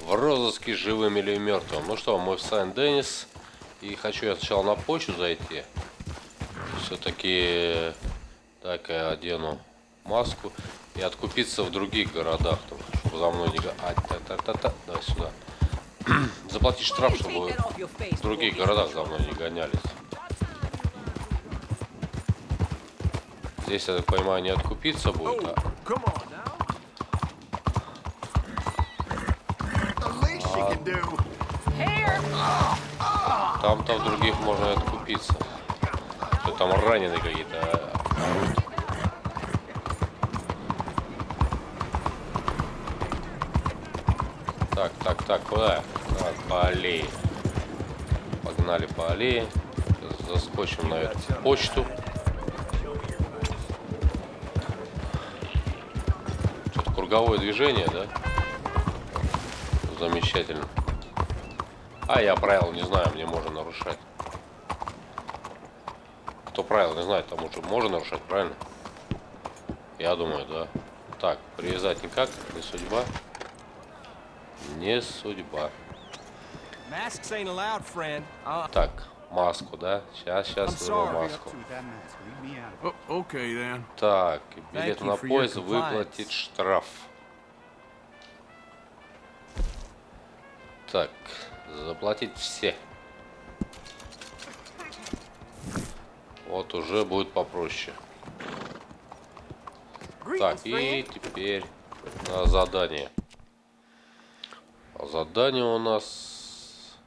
В розыске живым или мертвым. Ну что, мы в Сен-Денис. И хочу я сначала на почту зайти. Все-таки так я одену маску. И откупиться в других городах. Там, чтобы за мной не... Давай сюда. Заплатить штраф, чтобы в других городах за мной не гонялись. Здесь, я так понимаю, не откупиться будет, а... Там-то в других можно откупиться. Что там раненые какие-то. Так, куда? Так, по аллее. Погнали по аллее. Заскочим на эту почту. Что-то круговое движение, да? Замечательно. А я правил не знаю, мне можно нарушать. Кто правил не знает, тому же можно нарушать, правильно? Я думаю, да. Так, привязать никак, не судьба. Не судьба. Так, маску, да? Сейчас сниму маску. Так, билет на поезд, выплатить штраф. Так, заплатить все. Вот уже будет попроще. Так, и теперь на задание. А задание у нас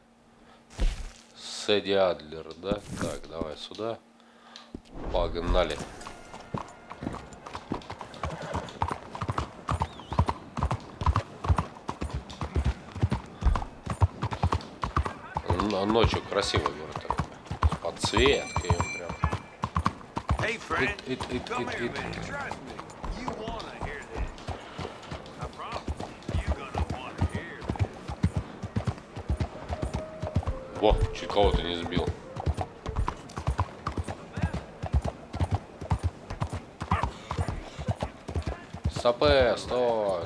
Сэдди Адлер, да? Так, давай сюда. Погнали. Ночью красивый город такой. Подсветкой прям. Во, чуть кого-то не сбил. Сапе, стой.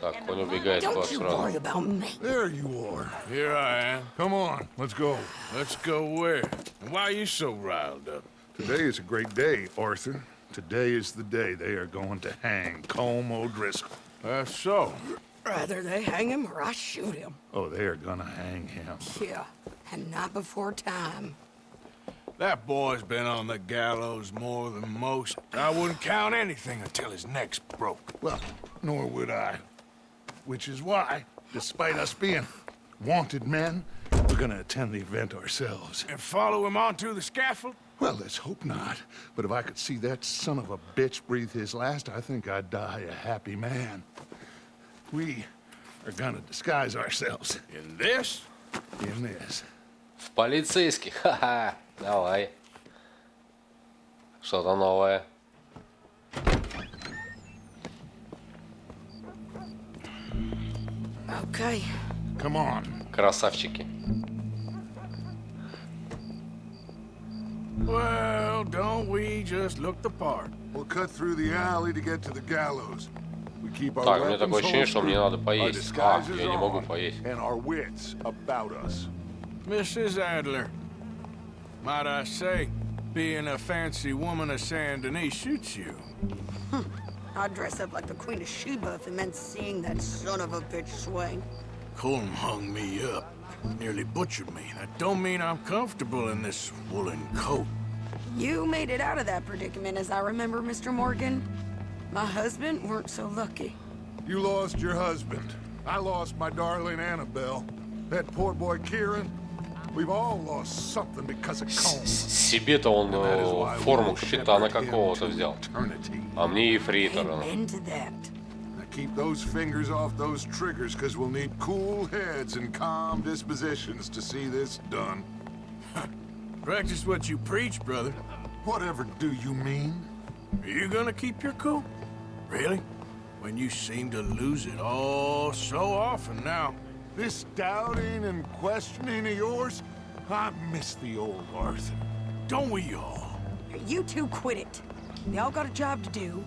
Так, он убегает куда сразу. There you are. Here I am. Come on, let's go. Let's go where? Why are you so riled up? Today is a great day, Arthur. Today is the day they are going to hang Colm O'Driscoll. That's so. Rather they hang him or I shoot him. Oh, they are gonna hang him. Yeah, and not before time. That boy's been on the gallows more than most. I wouldn't count anything until his neck's broke. Well, nor would I. Which is why, despite us being wanted men, we're gonna attend the event ourselves. And follow him onto the scaffold? Well, let's hope not. But if I could see that son of a bitch breathe his last, I think I'd die a happy man. We are gonna disguise ourselves. In this? In this. В полицейских, ха-ха. Давай. Что-то новое. Okay. Come on. Красавчики. Well, don't we just look the part? We'll cut through the alley to get to the gallows. We keep our Так, у меня такое weapons ощущение, что мне holstered, надо our поесть. А, disguises я не могу on, поесть. and our wits about us. Mrs. Adler, might I say, being a fancy woman of Saint Denis shoots you. I'd dress up like the Queen of Sheba if it meant seeing that son of a bitch swing. Colm hung me up, nearly butchered me. That don't mean I'm comfortable in this woolen coat. You made it out of that predicament, as I remember, Mr. Morgan. My husband weren't so lucky. You lost your husband. I lost my darling Annabelle. That poor boy Kieran. We've all lost something because of Colm. Себе-то он форму капитана какого-то взял. А мне ефрейтора. Amen to that. Now keep those fingers off those triggers, because we'll need cool heads and calm dispositions to see this done. Practice what you preach, brother. Whatever do you mean? Are you gonna keep your cool? Really? When you seem to lose it all so often now. This doubting and questioning of yours, I miss the old Arthur. Don't we all? You two quit it. We all got a job to do,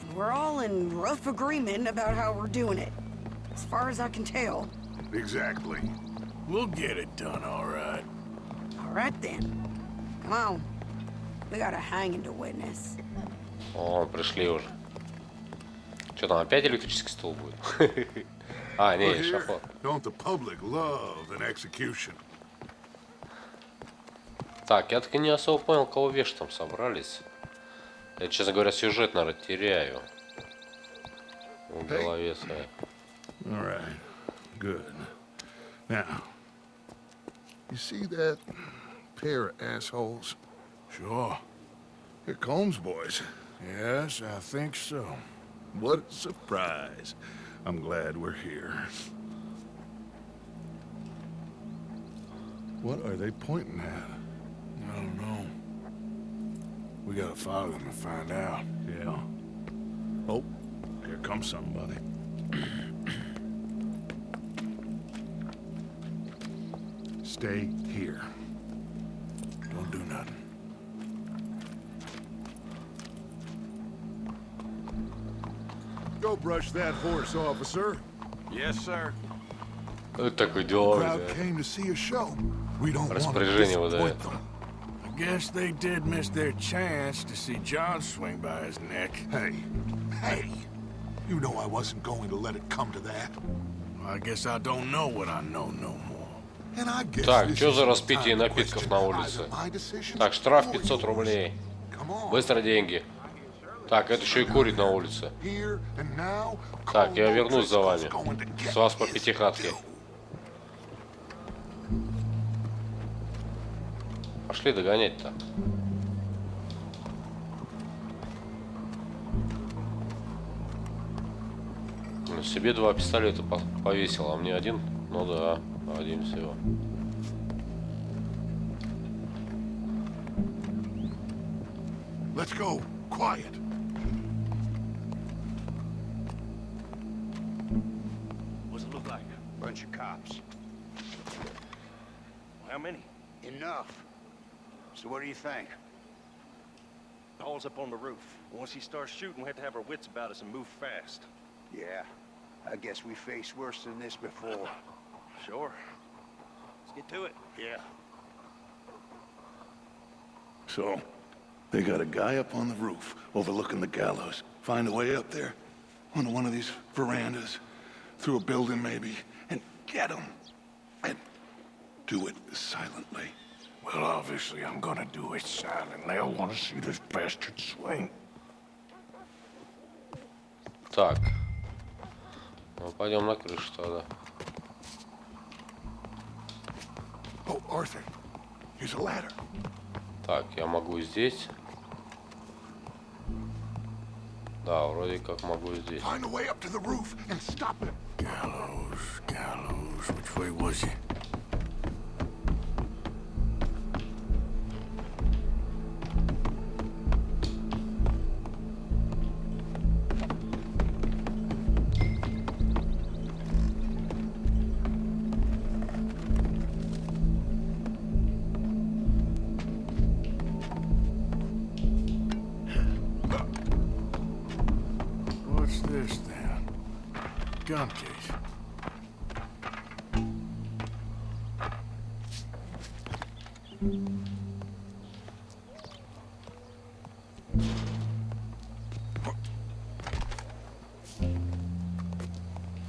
and we're all in rough agreement about how we're doing it. As far as I can tell. Exactly. We'll get it done, all right. All right then. Come on. We got a hanging to witness. О, пришли уже. Что там, опять электрический стул будет? А, не, Well, here, шафот. don't the public love an execution? Так, я таки не особо понял, кого вешать там собрались. Я, честно говоря, сюжет, наверное, теряю. В голове своей. All right. Good. Now, you see that pair of assholes? Sure. They're Combs boys. Yes, I think so. What a surprise. I'm glad we're here. What are they pointing at? I don't know. We gotta follow them and find out. Yeah. Oh, here comes somebody. Stay here. Don't do nothing. Go brush that horse, officer. Yes, sir. Вот такой деловой, Crowd да. came to see a show. We don't want to Распоряжение выдает. disappoint them. I guess they did miss their chance to see John swing by his neck. Hey, you know I wasn't going to let it come to that. I guess I don't know what I know no more. And I guess Так, this что за isn't распитие time to напитков question на either улице? my decisions Так, штраф or 500 yours. рублей. Come on. Быстро деньги. Так, это еще и курит на улице. Here and now, Так, я Colm вернусь за вами. O'Driscoll's going to get С вас по his пятихатке. due. Пошли догонять-то. Ну, себе 2 пистолета повесил, а мне один? Ну да, один всего. Let's go. Quiet. What's it look like? Bunch of cops. How many? Enough. So what do you think? Paul's up on the roof. Once he starts shooting, we have to have our wits about us and move fast. Yeah, I guess we faced worse than this before. Sure. Let's get to it. Yeah. So, they got a guy up on the roof overlooking the gallows. Find a way up there, onto one of these verandas, through a building maybe, and get him. And do it silently. Well, obviously, I'm gonna do it silently. I want to see this bastard swing. Так. Ну, пойдем на крышу тогда. Oh, Arthur, here's a ladder. Так, я могу здесь. Да, вроде как могу здесь. Find a way up to the roof and stop him. Gallows. Which way was he? What's this then? Gun case.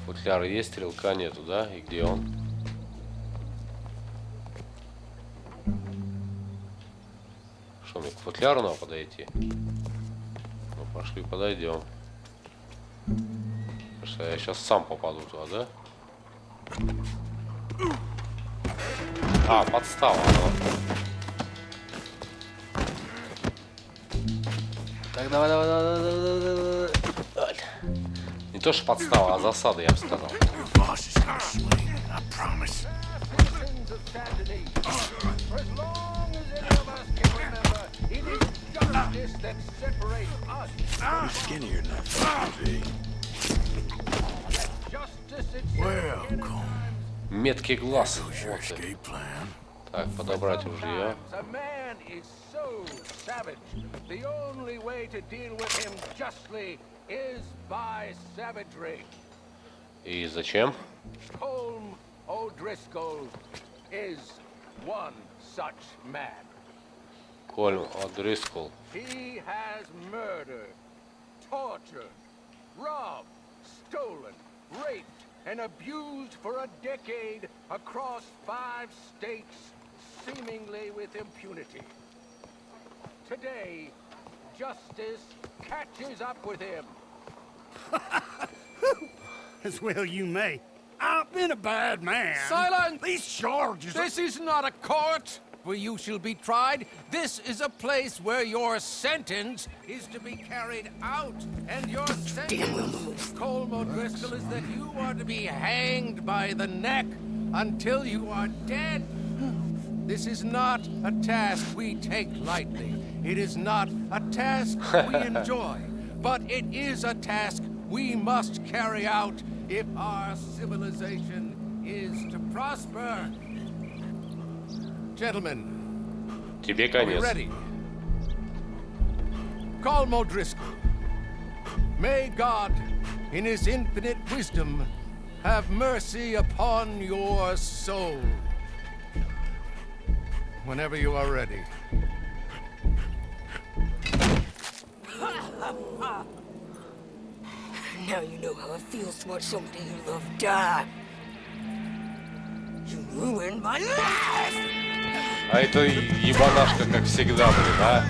Футляр есть, стрелка нету, да? И где он? Что, мне к футляру надо подойти? Ну, пошли, подойдем. Потому что я сейчас сам попаду туда, да? А, подстава. Так, давай. Не то, что подстава, а засада, я бы сказал. Your boss is gonna swing, I promise. You're skinnier than that, see? Well, Colm, Меткий глаз. there's your Вот ты. escape plan. Так, подобрать ружье. A man is so savage. The only way to deal with him justly is by savagery. И зачем? Colm O'Driscoll is one such man. Кольм О'Дрискол. He has murdered, tortured, robbed, stolen, raped, and abused for a decade across 5 states, seemingly with impunity. Today, justice catches up with him. As well you may. I've been a bad man. Silence! These charges... This is not a court where you shall be tried. This is a place where your sentence is to be carried out. And your sentence, Colm O'Driscoll, is that you are to be hanged by the neck until you are dead. This is not a task we take lightly. It is not a task we enjoy. But it is a task we must carry out if our civilization is to prosper. Gentlemen, Тебе are we конец. ready? Colm O'Driscoll, may God, in his infinite wisdom, have mercy upon your soul. Whenever you are ready. Now you know how it feels to watch somebody you love die. You ruined my life! А это ебанашка, как всегда, блин, а?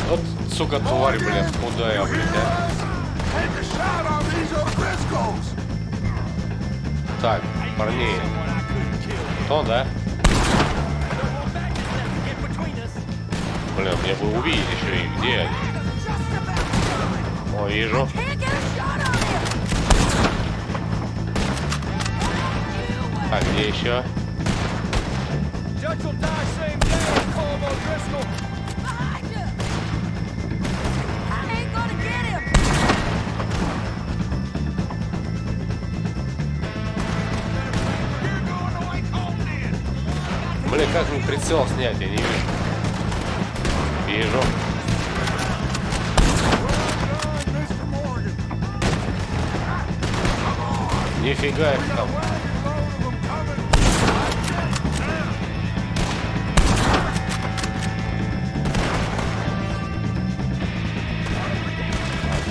Вот, сука, тварь, блин, худая, блин, а? Так, парней. Кто, да? Блин, мне бы увидеть еще и где они. О, вижу. Так, где еще? Блин, как мне прицел снять, я не вижу. Вижу. Нифига их там.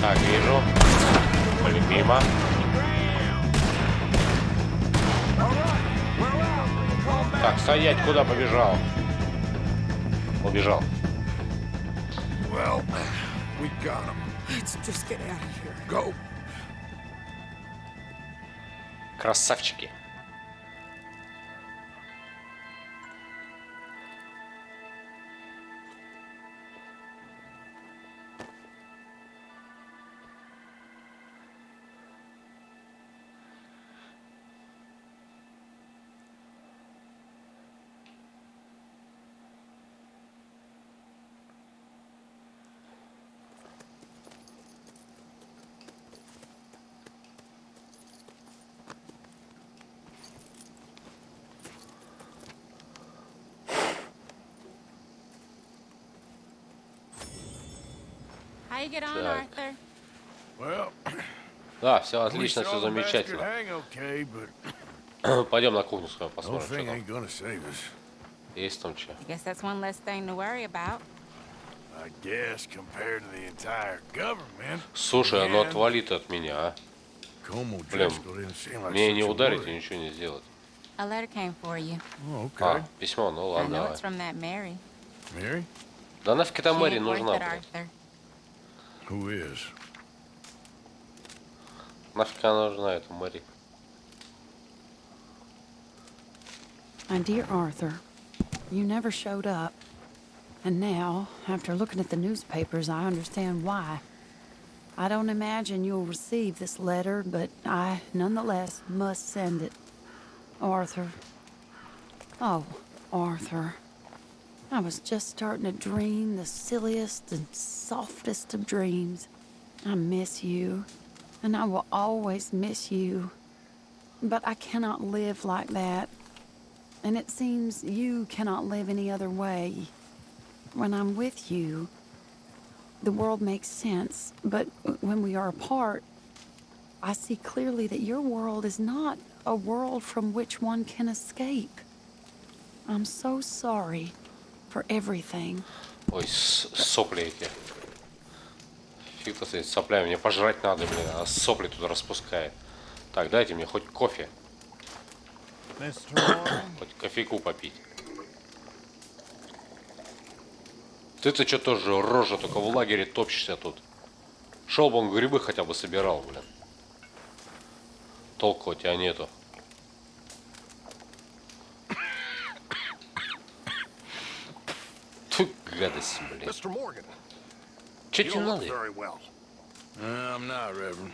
Так, вижу. Блин, мимо. Так, стоять, куда побежал? Убежал. Well, we got him. Let's just get out of here. Go. Красавчики. How you get on, Так. Arthur? Well, Да, все we отлично, saw все the bastard замечательно. hang okay, but Пойдем на кухню с вами the whole посмотрим, что thing там. ain't gonna save us. Есть там что? I guess that's one less thing to worry about. I guess compared to the entire government. Слушай, ну And отвали ты от меня, а? Como Блин, Driscoll didn't seem like мне such не a ударить и worry. ничего не сделать. A letter came for you. Oh, А, okay. письмо, ну I ладно, know давай. it's from that Mary. Mary? Да нафиг эта She Мэри ain't worth нужна, it, блин. Arthur. Who is? Нафиг она нужна, эта Мэри. My dear Arthur, you never showed up. And now, after looking at the newspapers, I understand why. I don't imagine you'll receive this letter, but I, nonetheless, must send it. Arthur. Oh, Arthur. I was just starting to dream the silliest and softest of dreams. I miss you, and I will always miss you. But I cannot live like that. And it seems you cannot live any other way. When I'm with you, the world makes sense. But when we are apart, I see clearly that your world is not a world from which one can escape. I'm so sorry for everything. Ой, сопли эти. Фиг-то с этими соплями. Мне пожрать надо, блин, а сопли тут распускает. Так, дайте мне хоть кофе. Хоть кофейку попить. Ты-то что тоже рожа, только в лагере топчешься тут. Шел бы он грибы хотя бы собирал, блин. Толку у тебя нету. Тьфу, гадость, блин. Че тебе надо? I'm not, Reverend.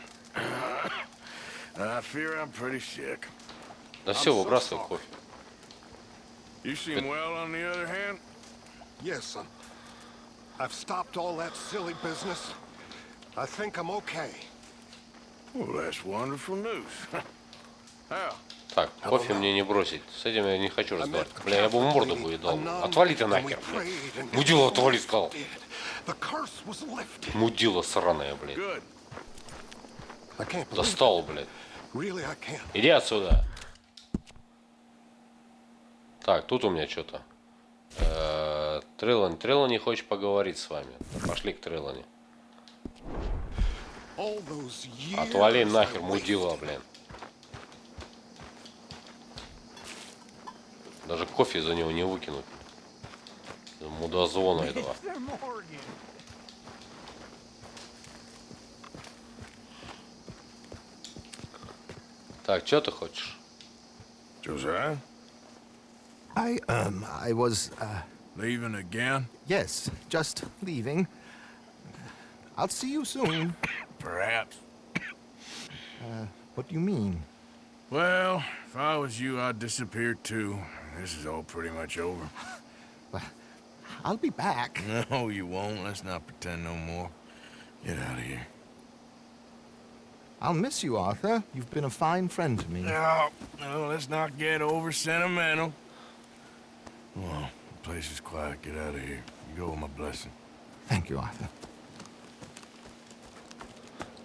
I fear I'm pretty sick. Да все, выбрасывай кофе. You seem well, on the other hand. Yes, son. I've stopped all that silly business. I think I'm okay. Well, that's wonderful news. How? Так, кофе мне не бросить. С этим я не хочу разговаривать. Бля, я бы в морду бы дал. Отвали ты нахер, блядь. Мудила, отвали, сказал. Мудила сраная, блядь. Достал, блядь. Иди отсюда. Так, тут у меня что-то. Трелани хочет поговорить с вами. Пошли к Трелани. Отвали нахер, мудила, блин. Даже кофе за него не выкинуть. Мудозвона этого. Так, что ты хочешь? Josiah? I was, Leaving again? yes, just leaving. I'll see you soon. Perhaps. What do you mean? Well, if I was you, I'd disappear too. This is all pretty much over. Well, I'll be back. No, you won't. Let's not pretend no more. Get out of here. I'll miss you, Arthur. You've been a fine friend to me. No, let's not get over sentimental. Well, the place is quiet. Get out of here. You go with my blessing. Thank you, Arthur.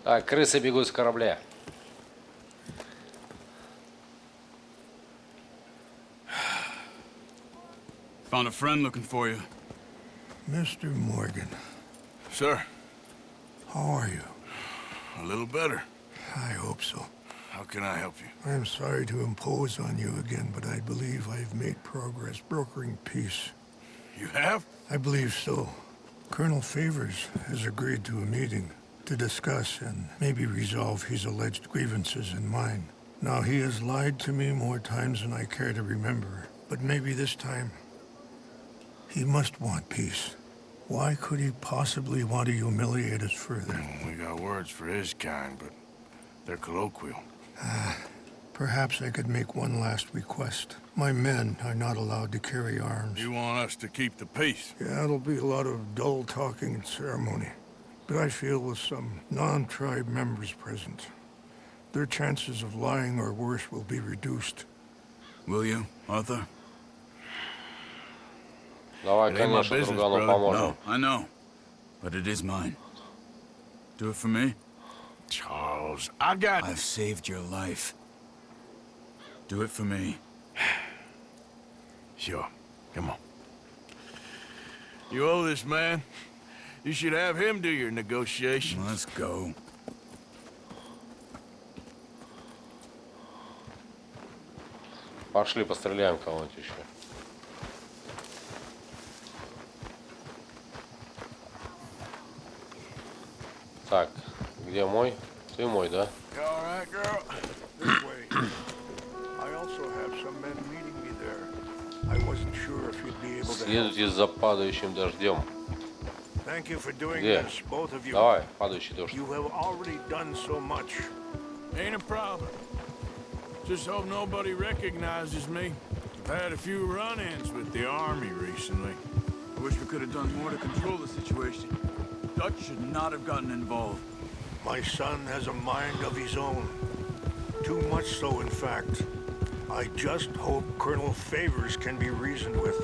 Так, крысы бегут с корабля. Found a friend looking for you. Mr. Morgan. Sir. How are you? A little better. I hope so. How can I help you? I'm sorry to impose on you again, but I believe I've made progress brokering peace. You have? I believe so. Colonel Favors has agreed to a meeting to discuss and maybe resolve his alleged grievances and mine. Now, he has lied to me more times than I care to remember, but maybe this time he must want peace. Why could he possibly want to humiliate us further? We got words for his kind, but they're colloquial. Perhaps I could make one last request. My men are not allowed to carry arms. You want us to keep the peace? Yeah, it'll be a lot of dull talking and ceremony. But I feel with some non-tribe members present, their chances of lying or worse will be reduced. Will you, Arthur? Давай, конечно, другану поможем. No, I know. But it is mine. Do it for me? Charles, I've saved your life. Do it for me. Sure. Come on. You owe this man. You should have him do your negotiations. Let's go. Пошли постреляем кого-нибудь еще. Так, где мой? Ты мой, да? All right, girl. This way. I also have some men meeting me there. I wasn't sure if you'd be able to help. Следуйте за падающим дождем. Thank you for doing Где? this, both of you. Давай, падающий дождь. You have already done so much. Ain't a problem. Just hope nobody recognizes me. I've had a few run-ins with the army recently. I wish we could have done more to control the situation. Dutch should not have gotten involved. My son has a mind of his own. Too much so, in fact. I just hope Colonel Favors can be reasoned with.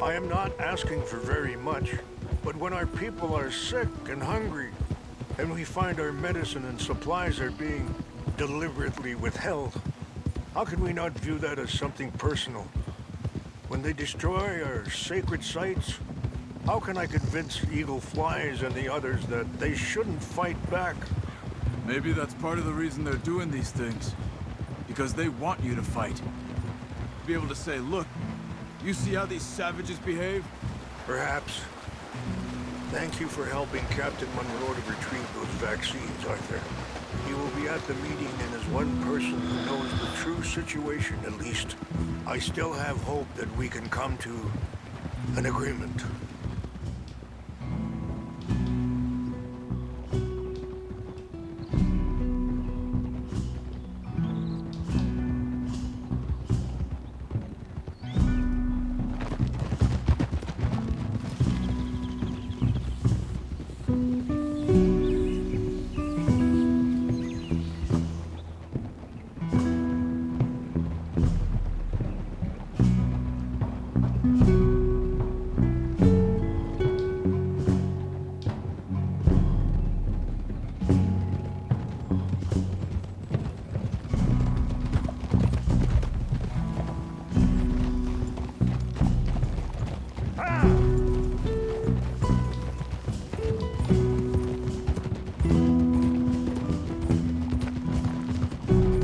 I am not asking for very much, but when our people are sick and hungry, and we find our medicine and supplies are being deliberately withheld, how can we not view that as something personal? When they destroy our sacred sites, how can I convince Eagle Flies and the others that they shouldn't fight back? Maybe that's part of the reason they're doing these things. Because they want you to fight. Be able to say, look, you see how these savages behave? Perhaps. Thank you for helping Captain Monroe to retrieve those vaccines, Arthur. He will be at the meeting, and as one person who knows the true situation, at least, I still have hope that we can come to an agreement.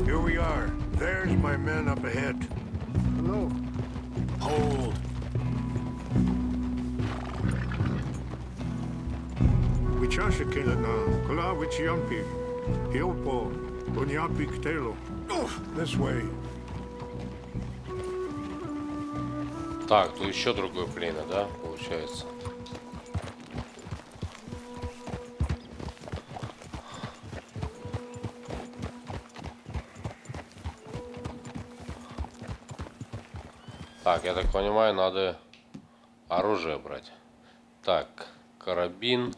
Here we are. There's my men up ahead. Hello. Hold. Wichashakila na kula wichiampi. Hiopo. Bunyapi ktelo. This way. Так, тут еще другое племя, да, получается? Так, я так понимаю, надо оружие брать. Так, карабин,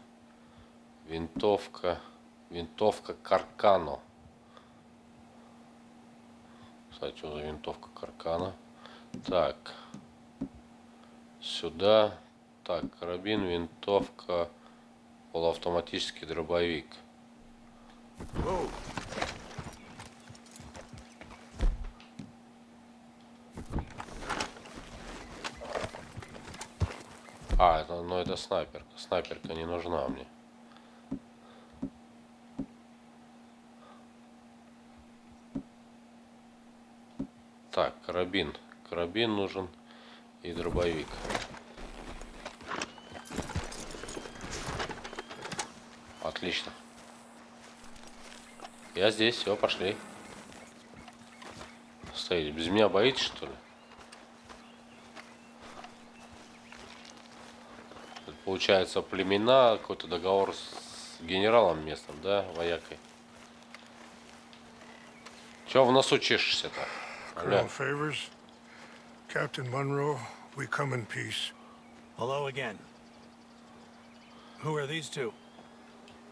винтовка, винтовка Каркано. Кстати, что за винтовка Каркано? Так, сюда. Так, карабин, винтовка, полуавтоматический дробовик. А, это, ну это снайперка. Снайперка не нужна мне. Так, карабин. Карабин нужен и дробовик. Отлично. Я здесь, все, пошли. Стоите, без меня боитесь, что ли? Тут, получается, племена, какой-то договор с генералом местным, да, воякой. Чего в носу чешешься-то? Colonel Favors, Captain Monroe, we come in peace. Hello again. Who are these two?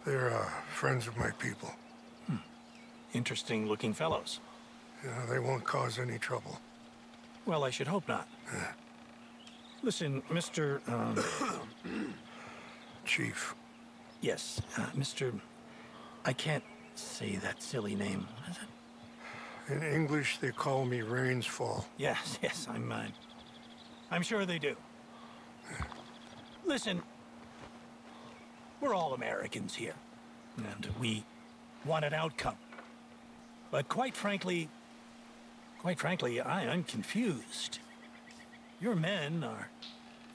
They're friends of my people. Interesting looking fellows. Yeah, they won't cause any trouble. Well, I should hope not. Listen, Mr. Chief. Yes, Mr. I can't say that silly name. What is it? In English, they call me Rainsfall. Yes, yes, I'm sure they do. Listen, we're all Americans here, and we want an outcome. But quite frankly, I'm confused. Your men are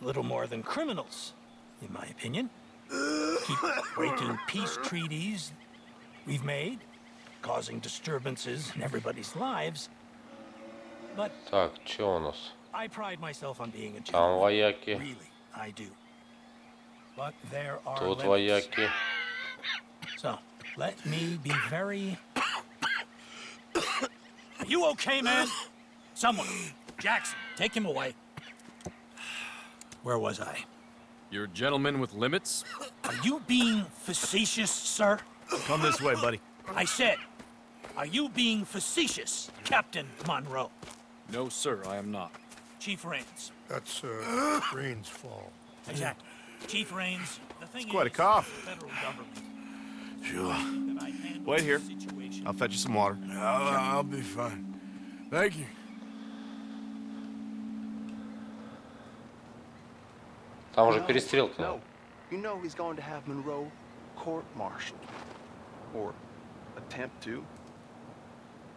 a little more than criminals, in my opinion. Keep breaking peace treaties we've made, causing disturbances in everybody's lives. But так, что у нас? I pride myself on being a Там gentleman. вояки. Really, I do. But there are Тут limits. вояки. So, let me be very... Are you okay, man? Someone. Jackson, take him away. Where was I? You're a gentleman with limits? Are you being facetious, sir? Come this way, buddy. I said, Are you being facetious, Captain Monroe? No, sir, I am not. Chief Raines. That's, Rain's fault. Exactly. Chief Raines, the thing It's quite a is, cough. the federal government. Sure. that I handle Wait here. this situation. I'll fetch you some water. I'll be fine. Thank you. Там уже перестрелка. No. You know he's going to have Monroe court-martialed. Or attempt to.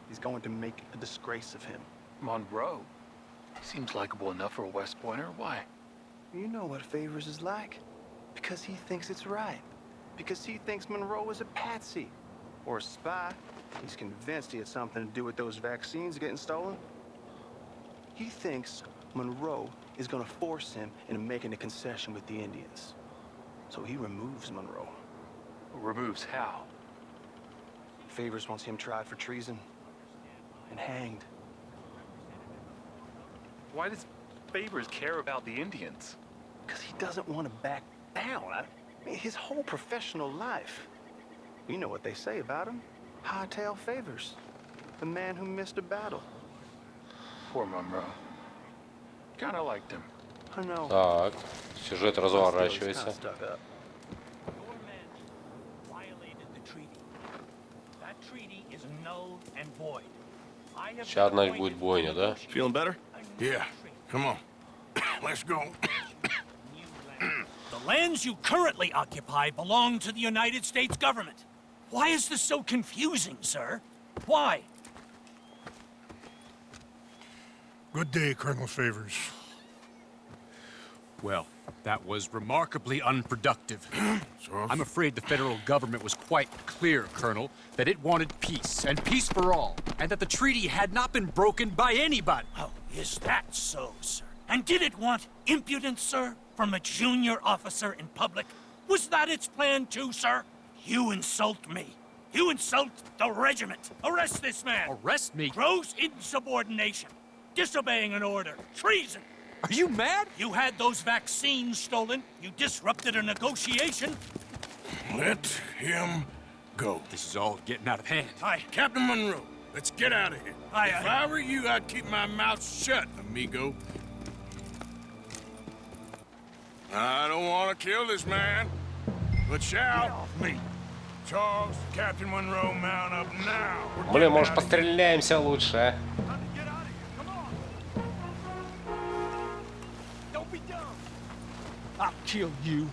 He's going to make a disgrace of him. Monroe? Seems likable enough for a West Pointer. Why? You know what Favors is like. Because he thinks it's right. Because he thinks Monroe is a patsy. Or a spy. He's convinced he had something to do with those vaccines getting stolen. He thinks Monroe is gonna force him into making a concession with the Indians. So he removes Monroe. Removes how? Favors wants him tried for treason and hanged. Why does Favors care about the Indians? Because he doesn't want to back down. I mean, his whole professional life. You know what they say about him. Hightail Favors. The man who missed a battle. Poor Monroe. Kinda liked him. I know. Так, сюжет разворачивается. Your men violated the treaty. That treaty is null and void. I have Сейчас одна будет бойня, да? Feeling better? Yeah. Come on. Let's go. The lands you currently occupy belong to the United States government. Why is this so confusing, sir? Why? Good day, Colonel Favors. Well, that was remarkably unproductive. I'm afraid the federal government was quite clear, Colonel, that it wanted peace, and peace for all, and that the treaty had not been broken by anybody. Oh, is that so, sir? And did it want impudence, sir, from a junior officer in public? Was that its plan too, sir? You insult me. You insult the regiment. Arrest this man. Arrest me? Gross insubordination. Disobeying an order. Treason. Are you mad? You had those vaccines stolen. You disrupted a negotiation. Let him go. This is all getting out of hand. Aye. Captain Monroe, let's get out of here. Aye, If aye. I were you, I'd keep my mouth shut, amigo. I don't want to kill this man, but shall me. Charles, Captain Monroe, mount up now. We're Блин, getting может out of here. постреляемся лучше, а? Don't be dumb. I'll kill you.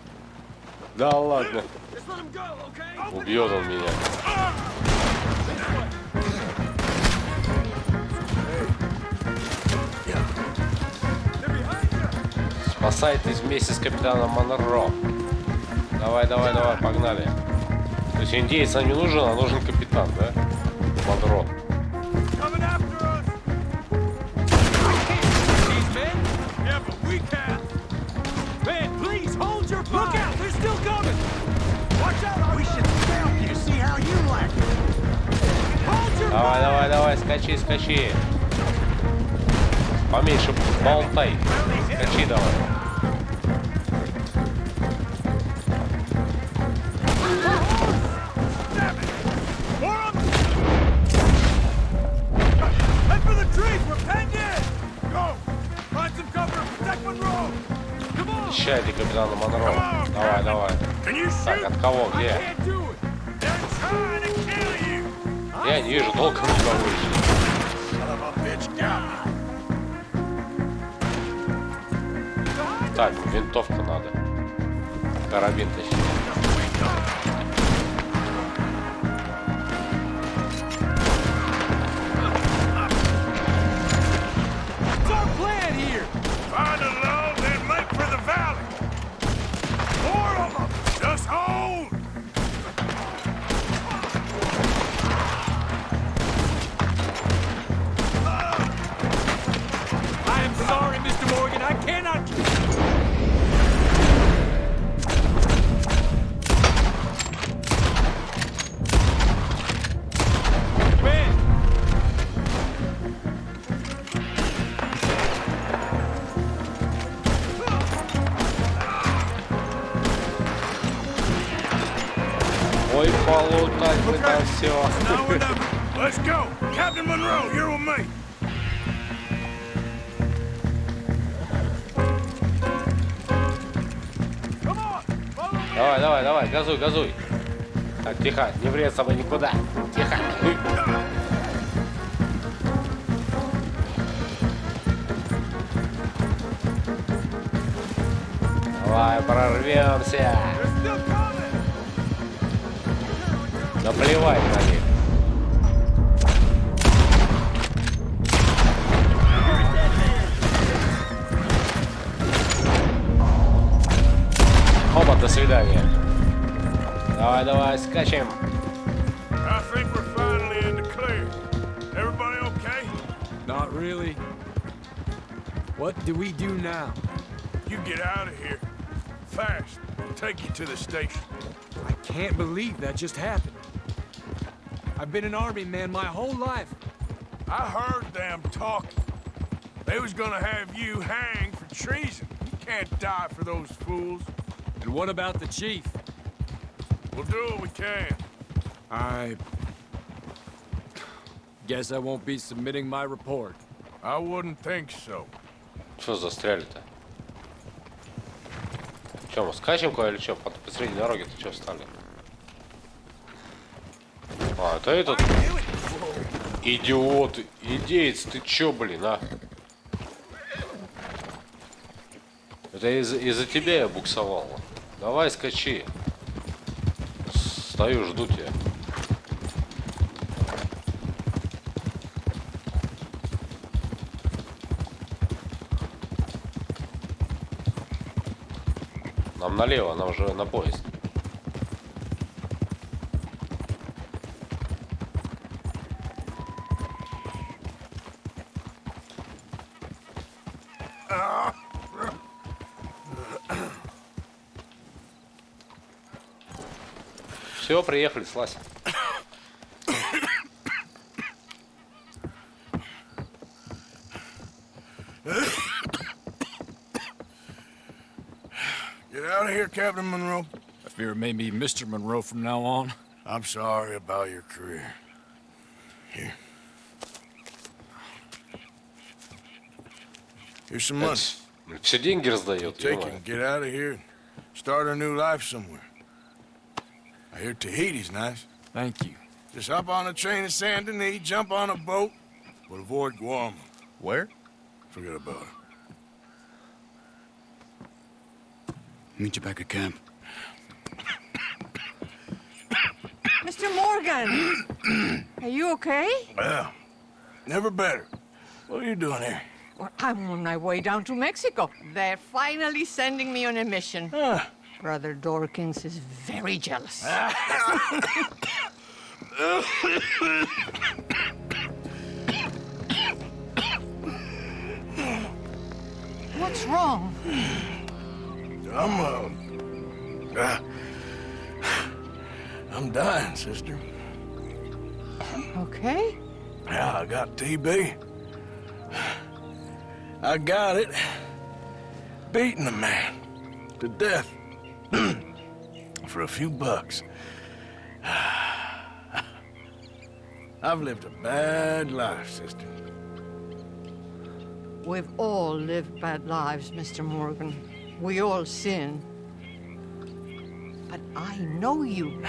Да ладно. Just let him go, okay? Убьет он меня. Спасайтесь вместе с капитаном Монро. Давай, давай, давай, погнали. То есть индейцам не нужен, а нужен капитан, да? Монро. Coming after us. These men? Yeah, but we can't. Man, please hold your fire! Look out! They're still coming! Watch out! We should scalp you. See how you like it. Hold your Давай, давай, давай, скачи, скачи. Поменьше болтай. Скачи давай. Head for the trees. We're penned in. Go. Find some cover and protect Monroe. Come on. Ищайте капитана Монро. Давай, давай. Can you Так, shoot? от кого, I где? can't do it. They're trying to kill you. Я не вижу толком никого еще. Son of a bitch, got me. Так, винтовку надо. Карабин точнее. What's our plan here? Find a lull, then make for the valley. 4 of them. Just hold. I am sorry, Mr. Morgan. I cannot... Ben! Ой, полутать бы там все. Now enough. Let's go. Captain Monroe, you're with me. Давай, давай, давай, газуй, газуй. Так, тихо, не врезаться бы никуда. Тихо. Давай, прорвемся. Наплевать на них. Оба, до свидания. Давай, давай, скачем. I think we're finally in the clear. Everybody okay? Not really. What do we do now? You get out of here. Fast. We'll take you to the station. I can't believe that just happened. I've been an army man my whole life. I heard them talking. They was gonna have you hanged for treason. You can't die for those fools. And what about the chief? We'll do what we can. I guess I won't be submitting my report. I wouldn't think so. Что застряли-то? Че, мы скачем куда или что? Посреди дороги-то что встали? А, это этот... Идиот, идеец, ты чё, блин, а? Это из-за тебя я буксовал. Давай, скачи. Стою, жду тебя. Нам налево, нам же на поезд. Все, приехали, слазь. Get out of here, Captain Monroe. I fear it may be Mr. Monroe from now on. I'm sorry about your career. Here. Here's some money. Все деньги раздает. Take it and get out of here and start a new life somewhere. I hear Tahiti's nice. Thank you. Just hop on a train to Saint Denis, jump on a boat, but avoid Guam. Where? Forget about it. Meet you back at camp. Mr. Morgan! Are you okay? Well, never better. What are you doing here? Well, I'm on my way down to Mexico. They're finally sending me on a mission. Brother Dorkins is very jealous. What's wrong? I'm dying, sister. Okay. Yeah, I got TB. I got it. Beating a man to death for a few bucks. I've lived a bad life, sister. We've all lived bad lives, Mr. Morgan. We all sin. But I know you.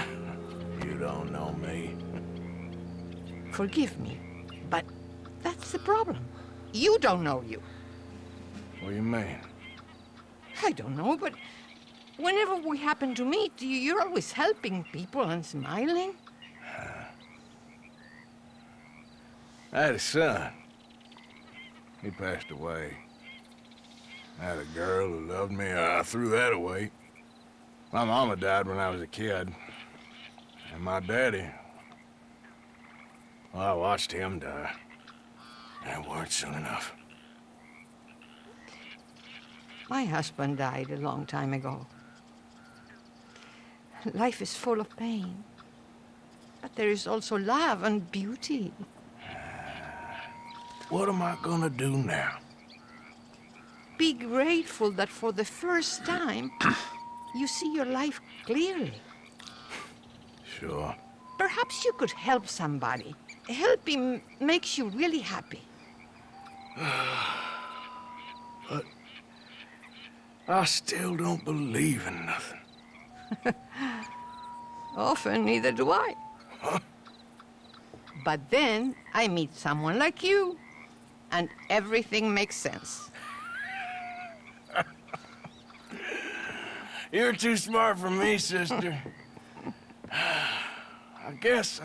You don't know me. Forgive me, but that's the problem. You don't know you. What do you mean? I don't know, but whenever we happen to meet, you're always helping people and smiling. I had a son. He passed away. I had a girl who loved me. I threw that away. My mama died when I was a kid. And my daddy, well, I watched him die. And it weren't soon enough. My husband died a long time ago. Life is full of pain. But there is also love and beauty. What am I gonna do now? Be grateful that for the first time, you see your life clearly. Sure. Perhaps you could help somebody. helping makes you really happy. But I still don't believe in nothing. Often, neither do I. Huh? But then I meet someone like you, and everything makes sense. You're too smart for me, sister. I guess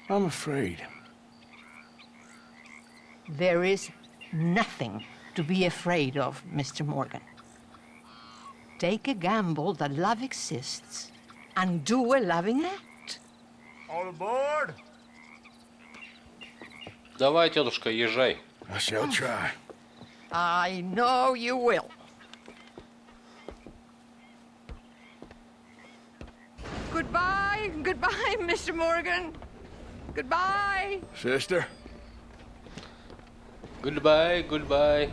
I'm afraid. There is nothing to be afraid of, Mr. Morgan. Take a gamble that love exists and do a loving act. All aboard? Давай, тетушка, езжай. I shall try. I know you will. Goodbye, goodbye, Mr. Morgan. Goodbye. Sister? Goodbye, goodbye.